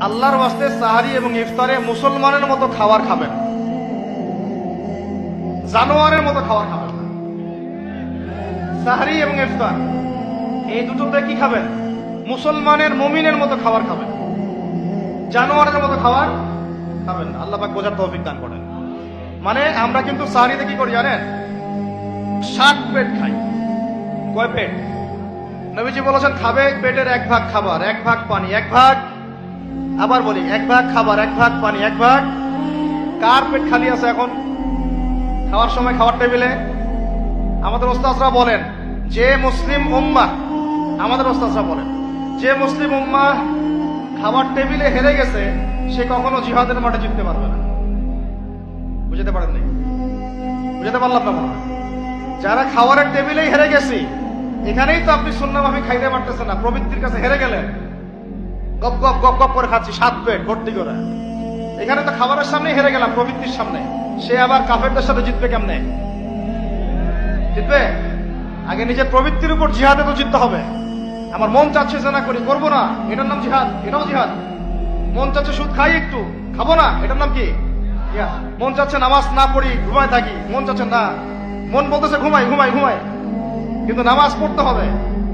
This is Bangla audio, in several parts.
আল্লাহর ওয়াস্তে সাহারি এবং ইফতারে মুসলমানের মতো খাবার খাবেন, জানোয়ারের মতো খাবার খাবেন না। সাহারি এবং ইফতার এই দুটোতে কি খাবেন? মুসলমানের মুমিনের মতো খাবার খাবেন, জানোয়ারের মতো খাবার খাবেন না। আল্লাহ পাক বোঝার তৌফিক দান করেন। মানে আমরা কিন্তু সাহারিতে কি করি জানেন? 60 পেট খাই। কয় পেট? নবীজি বলেছেন খাবে পেটের 1 ভাগ খাবার, 1 ভাগ পানি, 1 ভাগ, আবার বলি 1 ভাগ খাবার, 1 ভাগ পানি, 1 ভাগ। কার পেট খালি আছে এখন খাওয়ার সময় খাওয়ার টেবিলে? আমাদের ওস্তাদরা বলেন যে মুসলিম উম্মাহ, আমাদের ওস্তাদরা বলেন যে মুসলিম উম্মাহ খাবার টেবিলে হেরে গেছে সে কখনো জিহাদের মাঠে জিততে পারবে না। বুঝতে পারেন নাই? বুঝতে পারলাম না মনে হয়। যারা খাওয়ারের টেবিলেই হেরে গেছি, এখানেই তো আপনি সুন্নাহভাবে খাইতে পারতেছেন না, প্রবৃত্তির কাছে হেরে গেলেন, গপ গপ গপ গপ করে খাচ্ছি 7 পেট ভর্তি করে। এখানে তো খাবারের সামনেই হেরে গেলাম, প্রবৃত্তির সামনে। সে আবার কাফেরদের সাথে জিতবে কেমনে? জিতবে আগে নিজের প্রবৃত্তির উপর জিহাদে তো জিততে হবে। আমার মন চাচ্ছে যে না করি, করবো না, এটার নাম জিহাদ, এটাও জিহাদ। মন চাচ্ছে সুদ খাই একটু, খাবো না, এটার নাম কি? মন চাচ্ছে নামাজ না পড়ি, ঘুমায় থাকি, মন চাচ্ছে না, মন বলতেছে ঘুমাই ঘুমাই ঘুমাই, কিন্তু নামাজ পড়তে হবে।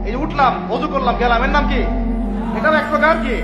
এই উঠলাম, ওযু করলাম, গেলাম, এর নাম কি? এটাও এক প্রকার কি